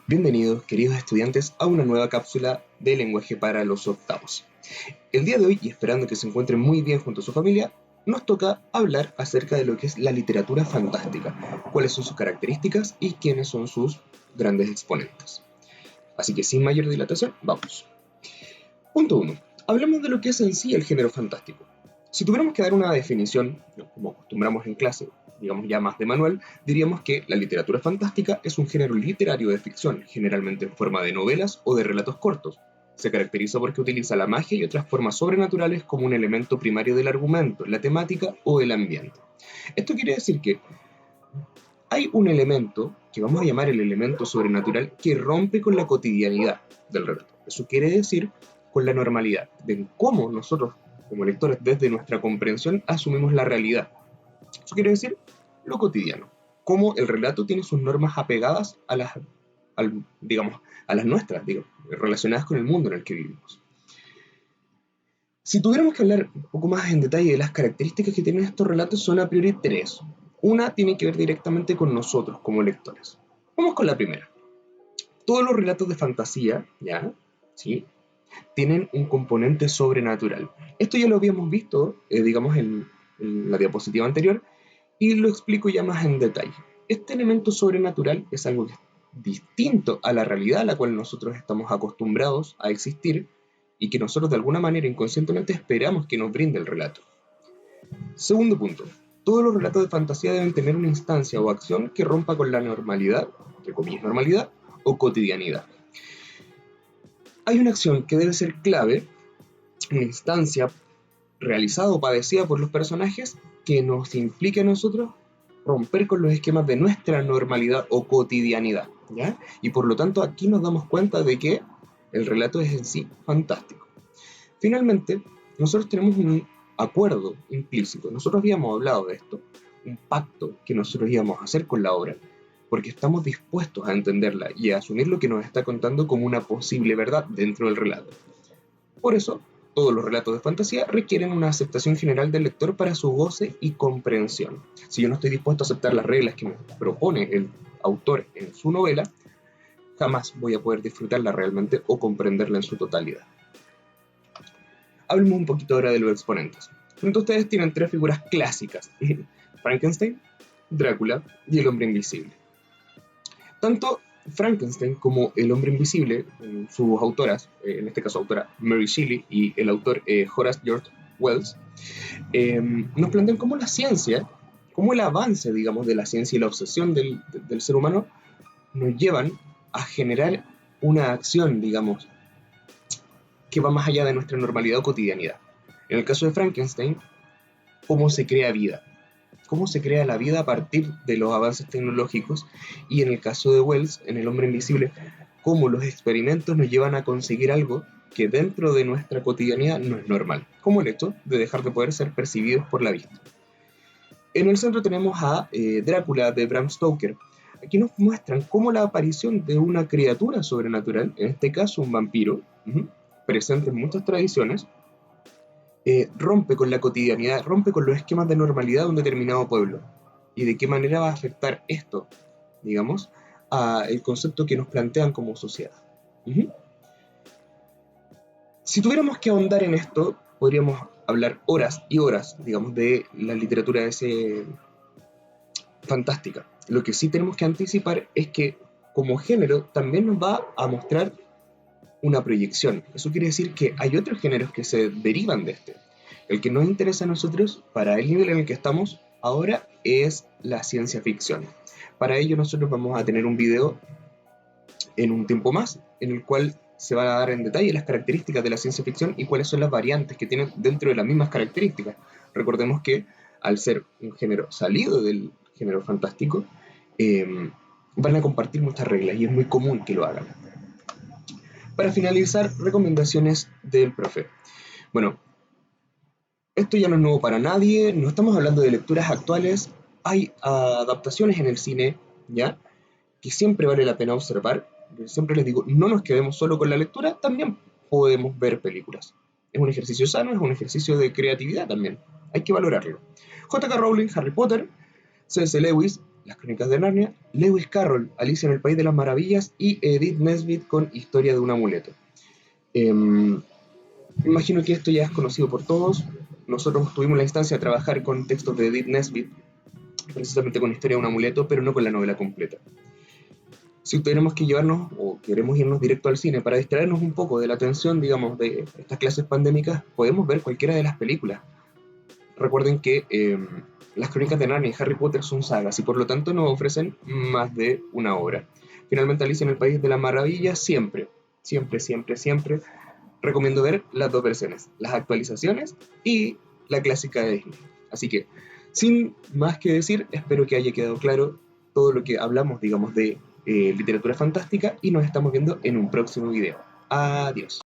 Bienvenidos, queridos estudiantes, a una nueva cápsula de lenguaje para los octavos. El día de hoy, y esperando que se encuentren muy bien junto a su familia, nos toca hablar acerca de lo que es la literatura fantástica, cuáles son sus características y quiénes son sus grandes exponentes. Así que sin mayor dilatación, vamos. Punto 1. Hablemos de lo que es en sí el género fantástico. Si tuviéramos que dar una definición, como acostumbramos en clase, digamos ya más de manual, diríamos que la literatura fantástica es un género literario de ficción, generalmente en forma de novelas o de relatos cortos. Se caracteriza porque utiliza la magia y otras formas sobrenaturales como un elemento primario del argumento, la temática o el ambiente. Esto quiere decir que hay un elemento, que vamos a llamar el elemento sobrenatural, que rompe con la cotidianidad del relato. Eso quiere decir con la normalidad, de cómo nosotros, como lectores, desde nuestra comprensión, asumimos la realidad. Eso quiere decir lo cotidiano, cómo el relato tiene sus normas apegadas a digamos, a las nuestras, relacionadas con el mundo en el que vivimos. Si tuviéramos que hablar un poco más en detalle de las características que tienen estos relatos, son a priori tres. Una tiene que ver directamente con nosotros como lectores. Vamos con la primera. Todos los relatos de fantasía, ¿ya? ¿Sí? Tienen un componente sobrenatural. Esto ya lo habíamos visto, digamos, en la diapositiva anterior, y lo explico ya más en detalle. Este elemento sobrenatural es algo que es distinto a la realidad a la cual nosotros estamos acostumbrados a existir y que nosotros de alguna manera inconscientemente esperamos que nos brinde el relato. Segundo punto, todos los relatos de fantasía deben tener una instancia o acción que rompa con la normalidad, entre comillas normalidad, o cotidianidad. Hay una acción que debe ser clave, una instancia realizada o padecida por los personajes que nos implique a nosotros romper con los esquemas de nuestra normalidad o cotidianidad, ¿ya? Y por lo tanto aquí nos damos cuenta de que el relato es en sí fantástico. Finalmente, nosotros tenemos un acuerdo implícito. Nosotros habíamos hablado de esto, un pacto que nosotros íbamos a hacer con la obra, porque estamos dispuestos a entenderla y a asumir lo que nos está contando como una posible verdad dentro del relato. Por eso, todos los relatos de fantasía requieren una aceptación general del lector para su goce y comprensión. Si yo no estoy dispuesto a aceptar las reglas que me propone el autor en su novela, jamás voy a poder disfrutarla realmente o comprenderla en su totalidad. Hablemos un poquito ahora de los exponentes. Frente a ustedes tienen tres figuras clásicas: Frankenstein, Drácula y el hombre invisible. Tanto Frankenstein como el hombre invisible, sus autoras, en este caso autora Mary Shelley y el autor Horace George Wells, nos plantean cómo la ciencia, cómo el avance, digamos, de la ciencia y la obsesión del ser humano nos llevan a generar una acción, digamos, que va más allá de nuestra normalidad o cotidianidad. En el caso de Frankenstein, cómo se crea vida, cómo se crea la vida a partir de los avances tecnológicos, y en el caso de Wells, en El hombre invisible, cómo los experimentos nos llevan a conseguir algo que dentro de nuestra cotidianidad no es normal, como el hecho de dejar de poder ser percibidos por la vista. En el centro tenemos a Drácula de Bram Stoker. Aquí nos muestran cómo la aparición de una criatura sobrenatural, en este caso un vampiro, presente en muchas tradiciones, rompe con la cotidianidad, rompe con los esquemas de normalidad de un determinado pueblo. Y de qué manera va a afectar esto, digamos, al concepto que nos plantean como sociedad. Si tuviéramos que ahondar en esto, podríamos hablar horas y horas, digamos, de la literatura fantástica. Lo que sí tenemos que anticipar es que como género también nos va a mostrar una proyección. Eso quiere decir que hay otros géneros que se derivan de este. El que nos interesa a nosotros, para el nivel en el que estamos ahora, es la ciencia ficción. Para ello nosotros vamos a tener un video en un tiempo más, en el cual se van a dar en detalle las características de la ciencia ficción y cuáles son las variantes que tienen dentro de las mismas características. Recordemos que al ser un género salido del género fantástico, van a compartir muchas reglas y es muy común que lo hagan. Para finalizar, recomendaciones del profe. Bueno, esto ya no es nuevo para nadie, no estamos hablando de lecturas actuales, hay adaptaciones en el cine, ¿ya? Que siempre vale la pena observar. Siempre les digo, no nos quedemos solo con la lectura, también podemos ver películas. Es un ejercicio sano, es un ejercicio de creatividad también, hay que valorarlo. J.K. Rowling, Harry Potter, C.S. Lewis, Las Crónicas de Narnia, Lewis Carroll, Alicia en el País de las Maravillas y Edith Nesbit con Historia de un amuleto. Em, Imagino que esto ya es conocido por todos. Nosotros tuvimos la instancia de trabajar con textos de Edith Nesbit, precisamente con Historia de un amuleto, pero no con la novela completa. Si tenemos que llevarnos o queremos irnos directo al cine para distraernos un poco de la tensión, digamos, de estas clases pandémicas, podemos ver cualquiera de las películas. Recuerden que las Crónicas de Narnia y Harry Potter son sagas y por lo tanto nos ofrecen más de una obra. Finalmente, Alicia en el País de las Maravillas, siempre, siempre, siempre, siempre recomiendo ver las dos versiones, las actualizaciones y la clásica de Disney. Así que, sin más que decir, espero que haya quedado claro todo lo que hablamos, digamos, de literatura fantástica y nos estamos viendo en un próximo video. Adiós.